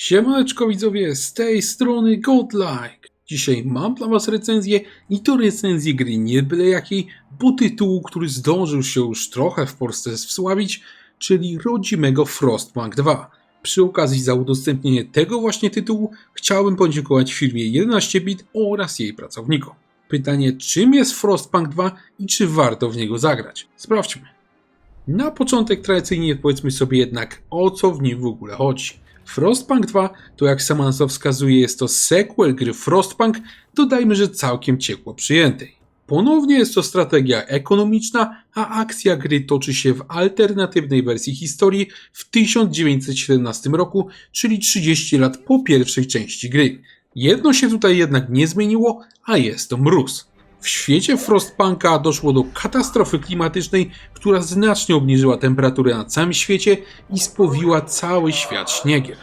Siemaneczko widzowie, z tej strony Godlike. Dzisiaj mam dla was recenzję i to recenzję gry nie byle jakiej, bo tytułu, który zdążył się już trochę w Polsce wsławić, czyli rodzimego Frostpunk 2. Przy okazji za udostępnienie tego właśnie tytułu chciałbym podziękować firmie 11-bit oraz jej pracownikom. Pytanie, czym jest Frostpunk 2 i czy warto w niego zagrać? Sprawdźmy. Na początek tradycyjnie powiedzmy sobie jednak, o co w nim w ogóle chodzi. Frostpunk 2 to, jak sama nazwa wskazuje, jest to sequel gry Frostpunk, dodajmy, że całkiem ciepło przyjętej. Ponownie jest to strategia ekonomiczna, a akcja gry toczy się w alternatywnej wersji historii w 1917 roku, czyli 30 lat po pierwszej części gry. Jedno się tutaj jednak nie zmieniło, a jest to mróz. W świecie Frostpunka doszło do katastrofy klimatycznej, która znacznie obniżyła temperaturę na całym świecie i spowiła cały świat śniegiem.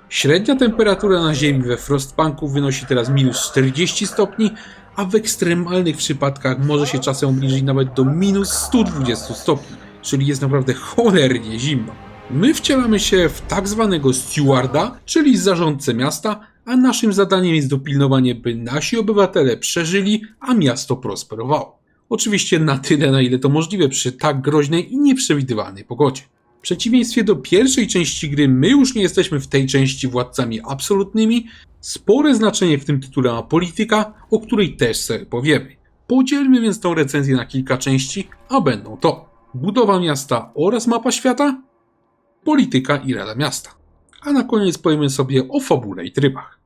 Średnia temperatura na Ziemi we Frostpunku wynosi teraz minus 40 stopni, a w ekstremalnych przypadkach może się czasem obniżyć nawet do minus 120 stopni, czyli jest naprawdę cholernie zimno. My wcielamy się w tak zwanego stewarda, czyli zarządcę miasta, a naszym zadaniem jest dopilnowanie, by nasi obywatele przeżyli, a miasto prosperowało. Oczywiście na tyle, na ile to możliwe przy tak groźnej i nieprzewidywalnej pogodzie. W przeciwieństwie do pierwszej części gry, my już nie jesteśmy w tej części władcami absolutnymi. Spore znaczenie w tym tytule ma polityka, o której też sobie powiemy. Podzielmy więc tą recenzję na kilka części, a będą to budowa miasta oraz mapa świata, polityka i rada miasta. A na koniec powiemy sobie o fabule i trybach.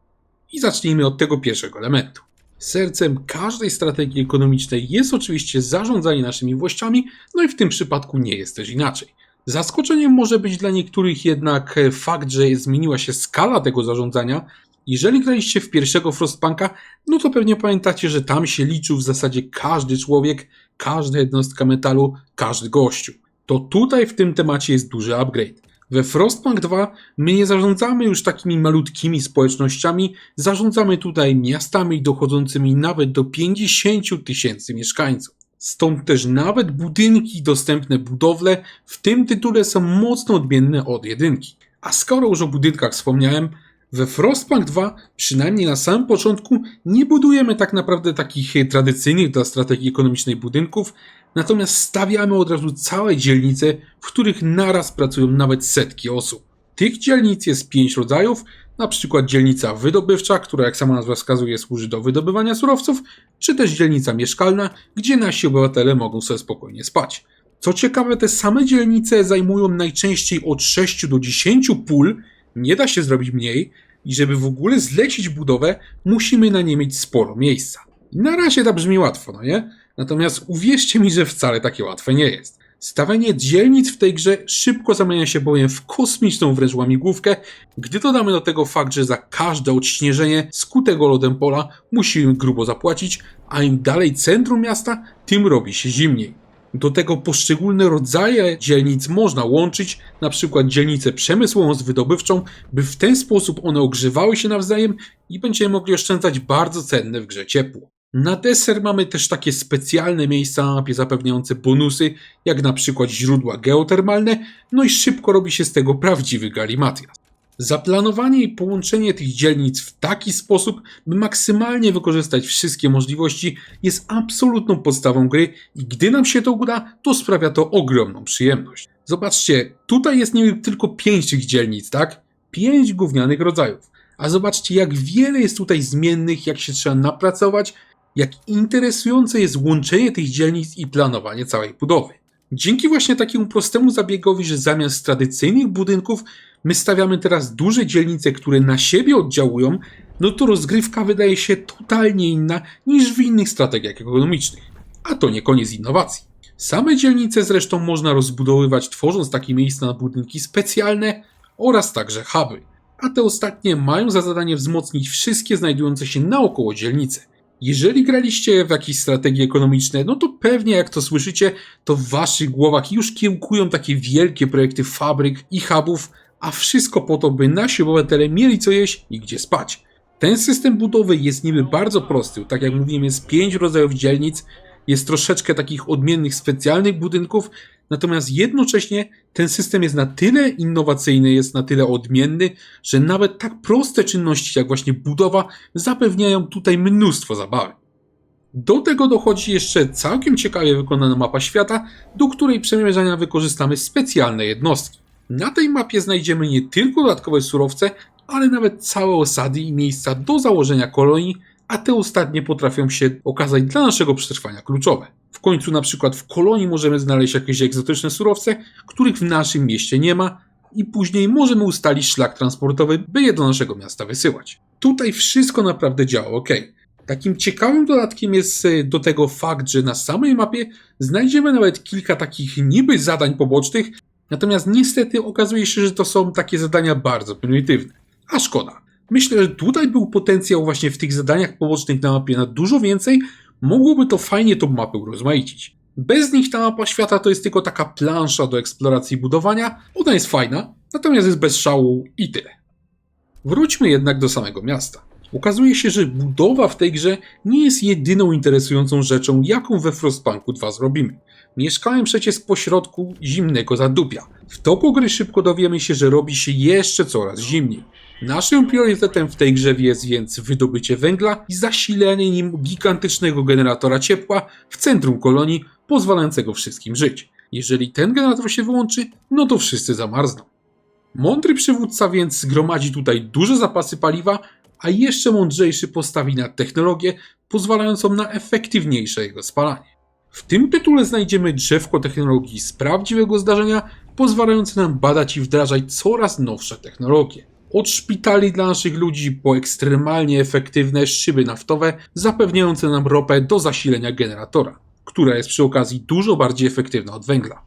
I zacznijmy od tego pierwszego elementu. Sercem każdej strategii ekonomicznej jest oczywiście zarządzanie naszymi włościami, no i w tym przypadku nie jest też inaczej. Zaskoczeniem może być dla niektórych jednak fakt, że zmieniła się skala tego zarządzania. Jeżeli graliście w pierwszego Frostpunka, no to pewnie pamiętacie, że tam się liczył w zasadzie każdy człowiek, każda jednostka metalu, każdy gościu. To tutaj w tym temacie jest duży upgrade. We Frostpunk 2 my nie zarządzamy już takimi malutkimi społecznościami, zarządzamy tutaj miastami dochodzącymi nawet do 50 000 mieszkańców. Stąd też nawet budynki, dostępne budowle w tym tytule są mocno odmienne od jedynki. A skoro już o budynkach wspomniałem, we Frostpunk 2, przynajmniej na samym początku, nie budujemy tak naprawdę takich tradycyjnych dla strategii ekonomicznej budynków, natomiast stawiamy od razu całe dzielnice, w których naraz pracują nawet setki osób. Tych dzielnic jest 5 rodzajów, na przykład dzielnica wydobywcza, która jak sama nazwa wskazuje służy do wydobywania surowców, czy też dzielnica mieszkalna, gdzie nasi obywatele mogą sobie spokojnie spać. Co ciekawe, te same dzielnice zajmują najczęściej od 6 do 10 pól, nie da się zrobić mniej i żeby w ogóle zlecić budowę, musimy na nie mieć sporo miejsca. Na razie to brzmi łatwo, no nie? Natomiast uwierzcie mi, że wcale takie łatwe nie jest. Stawianie dzielnic w tej grze szybko zamienia się bowiem w kosmiczną wręcz łamigłówkę, gdy dodamy do tego fakt, że za każde odśnieżenie skutego lodem pola musimy grubo zapłacić, a im dalej centrum miasta, tym robi się zimniej. Do tego poszczególne rodzaje dzielnic można łączyć, na przykład dzielnicę przemysłową z wydobywczą, by w ten sposób one ogrzewały się nawzajem i będziemy mogli oszczędzać bardzo cenne w grze ciepło. Na deser mamy też takie specjalne miejsca na mapie zapewniające bonusy, jak na przykład źródła geotermalne, no i szybko robi się z tego prawdziwy galimatias. Zaplanowanie i połączenie tych dzielnic w taki sposób, by maksymalnie wykorzystać wszystkie możliwości, jest absolutną podstawą gry i gdy nam się to uda, to sprawia to ogromną przyjemność. Zobaczcie, tutaj jest niby tylko 5 tych dzielnic, tak? 5 gównianych rodzajów. A zobaczcie, jak wiele jest tutaj zmiennych, jak się trzeba napracować, jak interesujące jest łączenie tych dzielnic i planowanie całej budowy. Dzięki właśnie takiemu prostemu zabiegowi, że zamiast tradycyjnych budynków my stawiamy teraz duże dzielnice, które na siebie oddziałują, no to rozgrywka wydaje się totalnie inna niż w innych strategiach ekonomicznych. A to nie koniec innowacji. Same dzielnice zresztą można rozbudowywać, tworząc takie miejsca na budynki specjalne oraz także huby. A te ostatnie mają za zadanie wzmocnić wszystkie znajdujące się naokoło dzielnice. Jeżeli graliście w jakieś strategie ekonomiczne, no to pewnie jak to słyszycie, to w waszych głowach już kiełkują takie wielkie projekty fabryk i hubów, a wszystko po to, by nasi obywatele mieli co jeść i gdzie spać. Ten system budowy jest niby bardzo prosty, tak jak mówiłem, jest 5 rodzajów dzielnic, jest troszeczkę takich odmiennych specjalnych budynków, natomiast jednocześnie ten system jest na tyle innowacyjny, jest na tyle odmienny, że nawet tak proste czynności jak właśnie budowa zapewniają tutaj mnóstwo zabawy. Do tego dochodzi jeszcze całkiem ciekawie wykonana mapa świata, do której przemierzania wykorzystamy specjalne jednostki. Na tej mapie znajdziemy nie tylko dodatkowe surowce, ale nawet całe osady i miejsca do założenia kolonii, a te ostatnie potrafią się okazać dla naszego przetrwania kluczowe. W końcu na przykład w kolonii możemy znaleźć jakieś egzotyczne surowce, których w naszym mieście nie ma i później możemy ustalić szlak transportowy, by je do naszego miasta wysyłać. Tutaj wszystko naprawdę działa ok. Takim ciekawym dodatkiem jest do tego fakt, że na samej mapie znajdziemy nawet kilka takich niby zadań pobocznych, natomiast niestety okazuje się, że to są takie zadania bardzo prymitywne. A szkoda. Myślę, że tutaj był potencjał właśnie w tych zadaniach pobocznych na mapie na dużo więcej, mogłoby to fajnie tą mapę urozmaicić. Bez nich ta mapa świata to jest tylko taka plansza do eksploracji i budowania, ona jest fajna, natomiast jest bez szału i tyle. Wróćmy jednak do samego miasta. Okazuje się, że budowa w tej grze nie jest jedyną interesującą rzeczą, jaką we Frostpunku 2 zrobimy. Mieszkałem przecież pośrodku zimnego zadupia. W toku gry szybko dowiemy się, że robi się jeszcze coraz zimniej. Naszym priorytetem w tej grze jest więc wydobycie węgla i zasilenie nim gigantycznego generatora ciepła w centrum kolonii, pozwalającego wszystkim żyć. Jeżeli ten generator się wyłączy, no to wszyscy zamarzną. Mądry przywódca więc zgromadzi tutaj duże zapasy paliwa, a jeszcze mądrzejszy postawi na technologię pozwalającą na efektywniejsze jego spalanie. W tym tytule znajdziemy drzewko technologii z prawdziwego zdarzenia, pozwalające nam badać i wdrażać coraz nowsze technologie. Od szpitali dla naszych ludzi po ekstremalnie efektywne szyby naftowe zapewniające nam ropę do zasilenia generatora, która jest przy okazji dużo bardziej efektywna od węgla.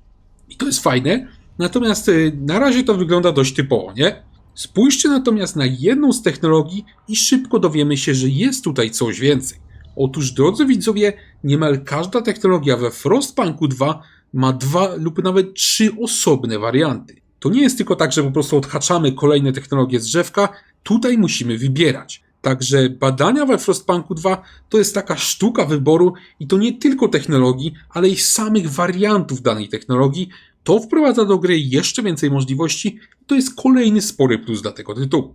I to jest fajne, natomiast na razie to wygląda dość typowo, nie? Spójrzcie natomiast na jedną z technologii i szybko dowiemy się, że jest tutaj coś więcej. Otóż, drodzy widzowie, niemal każda technologia we Frostpunku 2 ma 2 lub nawet 3 osobne warianty. To nie jest tylko tak, że po prostu odhaczamy kolejne technologie z drzewka, tutaj musimy wybierać. Także badania we Frostpunku 2 to jest taka sztuka wyboru i to nie tylko technologii, ale i samych wariantów danej technologii. To wprowadza do gry jeszcze więcej możliwości i to jest kolejny spory plus dla tego tytułu.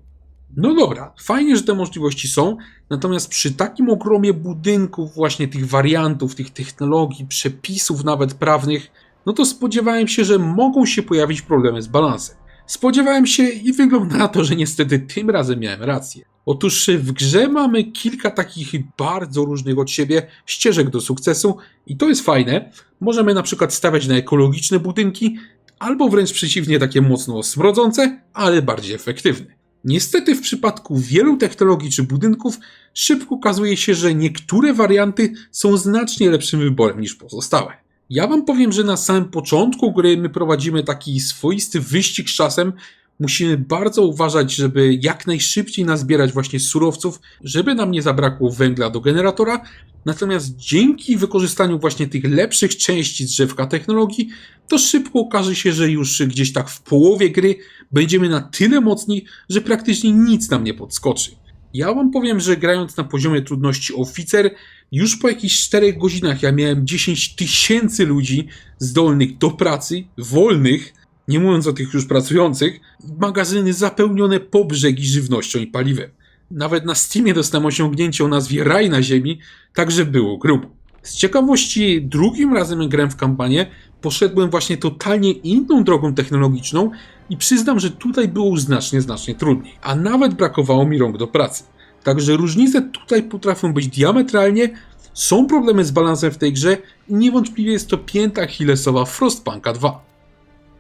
No dobra, fajnie, że te możliwości są, natomiast przy takim ogromie budynków, właśnie tych wariantów, tych technologii, przepisów nawet prawnych, no to spodziewałem się, że mogą się pojawić problemy z balansem. Spodziewałem się i wygląda na to, że niestety tym razem miałem rację. Otóż w grze mamy kilka takich bardzo różnych od siebie ścieżek do sukcesu i to jest fajne. Możemy na przykład stawiać na ekologiczne budynki, albo wręcz przeciwnie takie mocno smrodzące, ale bardziej efektywne. Niestety w przypadku wielu technologii czy budynków szybko okazuje się, że niektóre warianty są znacznie lepszym wyborem niż pozostałe. Ja wam powiem, że na samym początku gry my prowadzimy taki swoisty wyścig z czasem. Musimy bardzo uważać, żeby jak najszybciej nazbierać właśnie surowców, żeby nam nie zabrakło węgla do generatora. Natomiast dzięki wykorzystaniu właśnie tych lepszych części z drzewka technologii, to szybko okaże się, że już gdzieś tak w połowie gry będziemy na tyle mocni, że praktycznie nic nam nie podskoczy. Ja wam powiem, że grając na poziomie trudności oficer, już po jakichś 4 godzinach ja miałem 10 000 ludzi zdolnych do pracy, wolnych, nie mówiąc o tych już pracujących, magazyny zapełnione po brzegi żywnością i paliwem. Nawet na Steamie dostałem osiągnięcie o nazwie Raj na ziemi, także było grubo. Z ciekawości drugim razem jak grałem w kampanię, poszedłem właśnie totalnie inną drogą technologiczną i przyznam, że tutaj było znacznie trudniej, a nawet brakowało mi rąk do pracy. Także różnice tutaj potrafią być diametralnie, są problemy z balansem w tej grze i niewątpliwie jest to pięta achillesowa Frostpunka 2.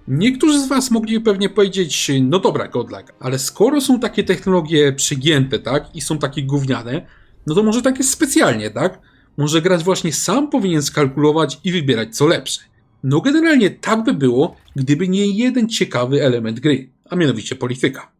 Niektórzy z was mogli pewnie powiedzieć, no dobra Godlike, ale skoro są takie technologie przegięte, tak, i są takie gówniane, no to może tak jest specjalnie, tak? Może gracz właśnie sam powinien skalkulować i wybierać co lepsze. No generalnie tak by było, gdyby nie jeden ciekawy element gry, a mianowicie polityka.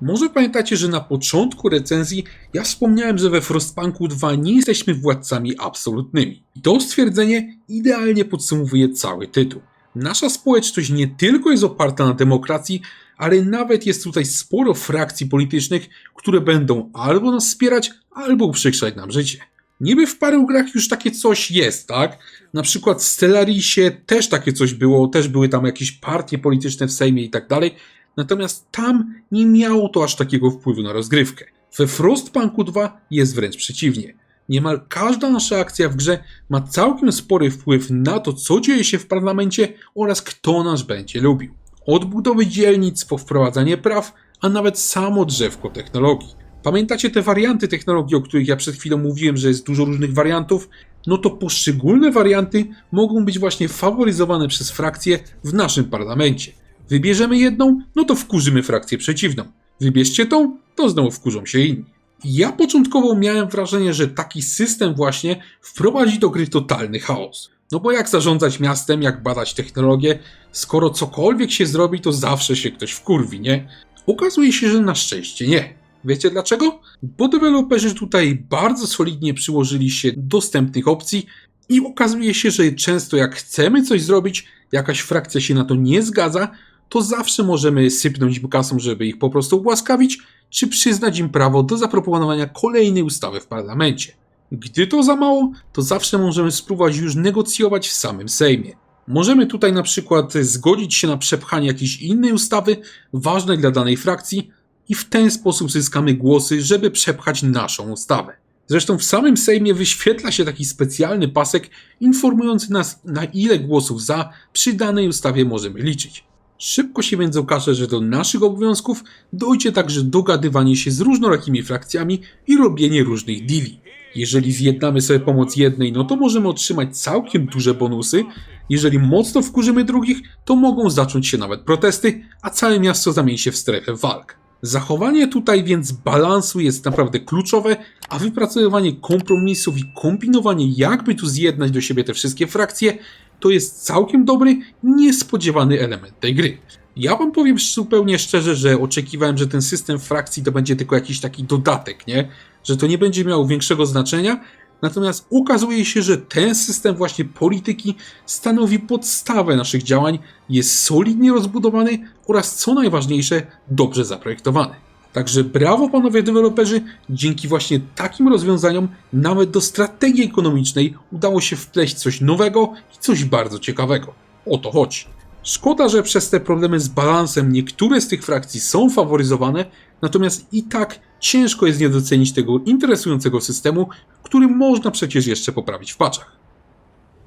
Może pamiętacie, że na początku recenzji ja wspomniałem, że we Frostpunku 2 nie jesteśmy władcami absolutnymi. I to stwierdzenie idealnie podsumowuje cały tytuł. Nasza społeczność nie tylko jest oparta na demokracji, ale nawet jest tutaj sporo frakcji politycznych, które będą albo nas wspierać, albo uprzykrzać nam życie. Niby w paru grach już takie coś jest, tak? Na przykład w Stellarisie też takie coś było, też były tam jakieś partie polityczne w Sejmie i tak dalej, natomiast tam nie miało to aż takiego wpływu na rozgrywkę. We Frostpunku 2 jest wręcz przeciwnie. Niemal każda nasza akcja w grze ma całkiem spory wpływ na to, co dzieje się w parlamencie oraz kto nas będzie lubił. Od budowy dzielnic po wprowadzanie praw, a nawet samo drzewko technologii. Pamiętacie te warianty technologii, o których ja przed chwilą mówiłem, że jest dużo różnych wariantów? No to poszczególne warianty mogą być właśnie faworyzowane przez frakcje w naszym parlamencie. Wybierzemy jedną, no to wkurzymy frakcję przeciwną. Wybierzcie tą, to znowu wkurzą się inni. Ja początkowo miałem wrażenie, że taki system właśnie wprowadzi do gry totalny chaos. No bo jak zarządzać miastem, jak badać technologię, skoro cokolwiek się zrobi, to zawsze się ktoś wkurwi, nie? Okazuje się, że na szczęście nie. Wiecie dlaczego? Bo deweloperzy tutaj bardzo solidnie przyłożyli się do dostępnych opcji i okazuje się, że często jak chcemy coś zrobić, jakaś frakcja się na to nie zgadza, to zawsze możemy sypnąć im kasą, żeby ich po prostu ułaskawić, czy przyznać im prawo do zaproponowania kolejnej ustawy w parlamencie. Gdy to za mało, to zawsze możemy spróbować już negocjować w samym Sejmie. Możemy tutaj na przykład zgodzić się na przepchanie jakiejś innej ustawy ważnej dla danej frakcji i w ten sposób zyskamy głosy, żeby przepchać naszą ustawę. Zresztą w samym Sejmie wyświetla się taki specjalny pasek informujący nas, na ile głosów za przy danej ustawie możemy liczyć. Szybko się więc okaże, że do naszych obowiązków dojdzie także dogadywanie się z różnorakimi frakcjami i robienie różnych deali. Jeżeli zjednamy sobie pomoc jednej, no to możemy otrzymać całkiem duże bonusy. Jeżeli mocno wkurzymy drugich, to mogą zacząć się nawet protesty, a całe miasto zamieni się w strefę walk. Zachowanie tutaj więc balansu jest naprawdę kluczowe, a wypracowywanie kompromisów i kombinowanie, jakby tu zjednać do siebie te wszystkie frakcje, to jest całkiem dobry, niespodziewany element tej gry. Ja wam powiem zupełnie szczerze, że oczekiwałem, że ten system frakcji to będzie tylko jakiś taki dodatek, nie? Że to nie będzie miało większego znaczenia, natomiast okazuje się, że ten system właśnie polityki stanowi podstawę naszych działań, jest solidnie rozbudowany oraz co najważniejsze, dobrze zaprojektowany. Także brawo panowie deweloperzy, dzięki właśnie takim rozwiązaniom nawet do strategii ekonomicznej udało się wpleść coś nowego i coś bardzo ciekawego. O to chodzi. Szkoda, że przez te problemy z balansem niektóre z tych frakcji są faworyzowane, natomiast i tak ciężko jest nie docenić tego interesującego systemu, który można przecież jeszcze poprawić w patchach.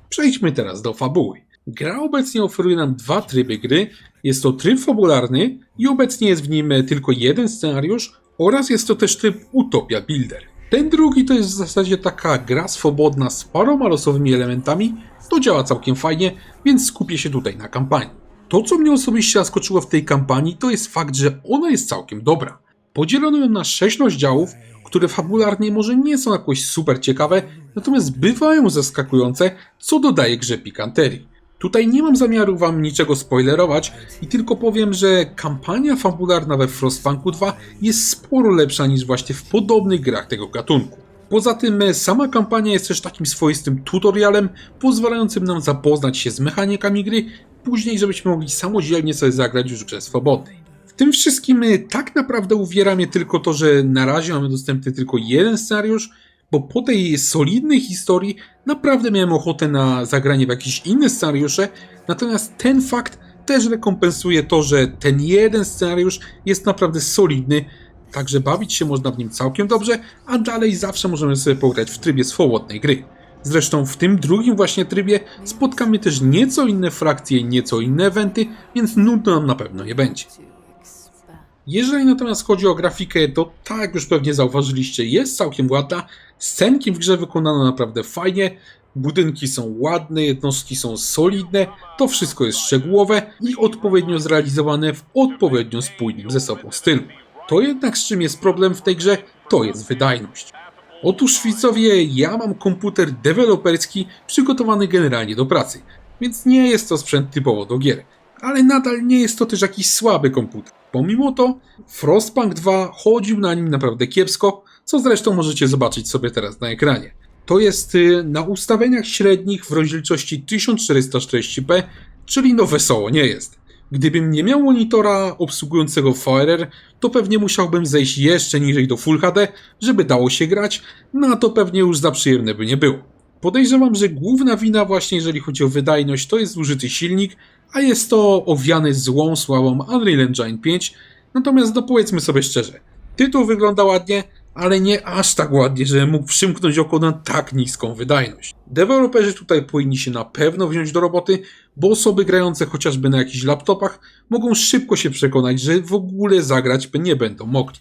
Przejdźmy teraz do fabuły. Gra obecnie oferuje nam dwa tryby gry. Jest to tryb fabularny i obecnie jest w nim tylko jeden scenariusz oraz jest to też tryb Utopia Builder. Ten drugi to jest w zasadzie taka gra swobodna z paroma losowymi elementami. To działa całkiem fajnie, więc skupię się tutaj na kampanii. To, co mnie osobiście zaskoczyło w tej kampanii, to jest fakt, że ona jest całkiem dobra. Podzielono ją na 6 rozdziałów, które fabularnie może nie są jakoś super ciekawe, natomiast bywają zaskakujące, co dodaje grze pikanterii. Tutaj nie mam zamiaru wam niczego spoilerować i tylko powiem, że kampania fabularna we Frostpunku 2 jest sporo lepsza niż właśnie w podobnych grach tego gatunku. Poza tym sama kampania jest też takim swoistym tutorialem, pozwalającym nam zapoznać się z mechanikami gry, później żebyśmy mogli samodzielnie sobie zagrać już w grze swobodnej. W tym wszystkim tak naprawdę uwiera mnie tylko to, że na razie mamy dostępny tylko jeden scenariusz, bo po tej solidnej historii naprawdę miałem ochotę na zagranie w jakieś inne scenariusze, natomiast ten fakt też rekompensuje to, że ten jeden scenariusz jest naprawdę solidny, także bawić się można w nim całkiem dobrze, a dalej zawsze możemy sobie pograć w trybie swobodnej gry. Zresztą w tym drugim właśnie trybie spotkamy też nieco inne frakcje i nieco inne eventy, więc nudno nam na pewno nie będzie. Jeżeli natomiast chodzi o grafikę, to tak jak już pewnie zauważyliście, jest całkiem ładna, scenki w grze wykonano naprawdę fajnie, budynki są ładne, jednostki są solidne, to wszystko jest szczegółowe i odpowiednio zrealizowane w odpowiednio spójnym ze sobą stylu. To jednak z czym jest problem w tej grze, to jest wydajność. Otóż widzowie, ja mam komputer deweloperski przygotowany generalnie do pracy, więc nie jest to sprzęt typowo do gier. Ale nadal nie jest to też jakiś słaby komputer. Pomimo to Frostpunk 2 chodził na nim naprawdę kiepsko, co zresztą możecie zobaczyć sobie teraz na ekranie. To jest na ustawieniach średnich w rozdzielczości 1440p, czyli no wesoło nie jest. Gdybym nie miał monitora obsługującego VRR, to pewnie musiałbym zejść jeszcze niżej do Full HD, żeby dało się grać, no a to pewnie już za przyjemne by nie było. Podejrzewam, że główna wina właśnie jeżeli chodzi o wydajność to jest zużyty silnik, a jest to owiany złą sławą Unreal Engine 5, natomiast no powiedzmy sobie szczerze, tytuł wygląda ładnie, ale nie aż tak ładnie, że mógł przymknąć oko na tak niską wydajność. Deweloperzy tutaj powinni się na pewno wziąć do roboty, bo osoby grające chociażby na jakichś laptopach mogą szybko się przekonać, że w ogóle zagrać nie będą mogli.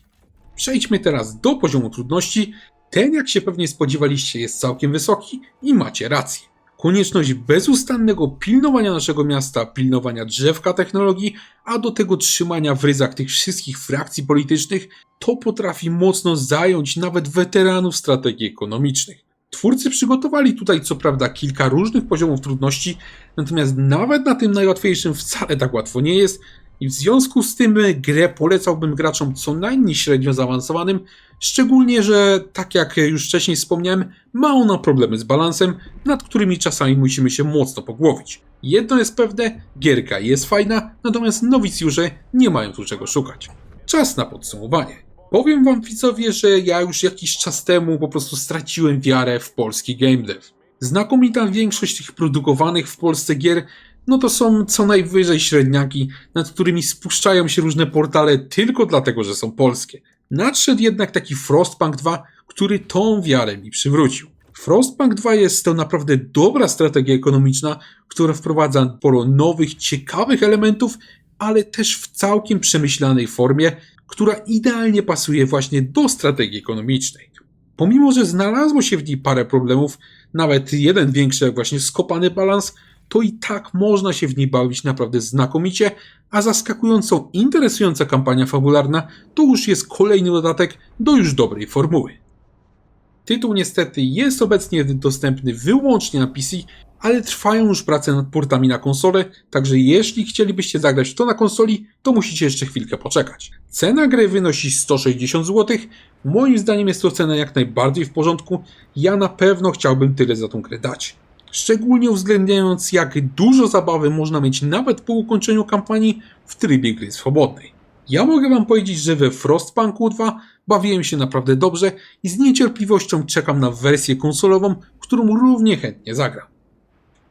Przejdźmy teraz do poziomu trudności. Ten, jak się pewnie spodziewaliście, jest całkiem wysoki i macie rację. Konieczność bezustannego pilnowania naszego miasta, pilnowania drzewka technologii, a do tego trzymania w ryzach tych wszystkich frakcji politycznych, to potrafi mocno zająć nawet weteranów strategii ekonomicznych. Twórcy przygotowali tutaj co prawda kilka różnych poziomów trudności, natomiast nawet na tym najłatwiejszym wcale tak łatwo nie jest i w związku z tym grę polecałbym graczom co najmniej średnio zaawansowanym, szczególnie, że tak jak już wcześniej wspomniałem, ma ona problemy z balansem, nad którymi czasami musimy się mocno pogłowić. Jedno jest pewne, gierka jest fajna, natomiast nowicjusze nie mają tu czego szukać. Czas na podsumowanie. Powiem wam widzowie, że ja już jakiś czas temu po prostu straciłem wiarę w polski game dev. Znakomita większość tych produkowanych w Polsce gier no to są co najwyżej średniaki, nad którymi spuszczają się różne portale tylko dlatego, że są polskie. Nadszedł jednak taki Frostpunk 2, który tą wiarę mi przywrócił. Frostpunk 2 jest to naprawdę dobra strategia ekonomiczna, która wprowadza sporo nowych, ciekawych elementów, ale też w całkiem przemyślanej formie, która idealnie pasuje właśnie do strategii ekonomicznej. Pomimo, że znalazło się w niej parę problemów, nawet jeden większy jak właśnie skopany balans, to i tak można się w niej bawić naprawdę znakomicie, a zaskakująco interesująca kampania fabularna to już jest kolejny dodatek do już dobrej formuły. Tytuł niestety jest obecnie dostępny wyłącznie na PC, ale trwają już prace nad portami na konsolę, także jeśli chcielibyście zagrać to na konsoli, to musicie jeszcze chwilkę poczekać. Cena gry wynosi 160 zł, moim zdaniem jest to cena jak najbardziej w porządku, ja na pewno chciałbym tyle za tą grę dać. Szczególnie uwzględniając jak dużo zabawy można mieć nawet po ukończeniu kampanii w trybie gry swobodnej. Ja mogę wam powiedzieć, że we Frostpunku 2 bawiłem się naprawdę dobrze i z niecierpliwością czekam na wersję konsolową, którą równie chętnie zagram.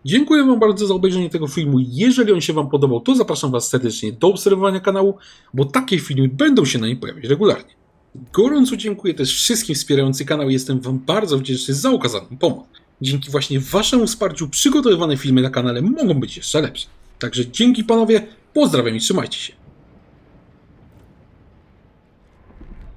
Dziękuję wam bardzo za obejrzenie tego filmu. Jeżeli on się wam podobał, to zapraszam was serdecznie do obserwowania kanału, bo takie filmy będą się na nim pojawiać regularnie. Gorąco dziękuję też wszystkim wspierającym kanał. Jestem wam bardzo wdzięczny za okazaną pomoc. Dzięki właśnie waszemu wsparciu przygotowywane filmy na kanale mogą być jeszcze lepsze. Także dzięki panowie, pozdrawiam i trzymajcie się.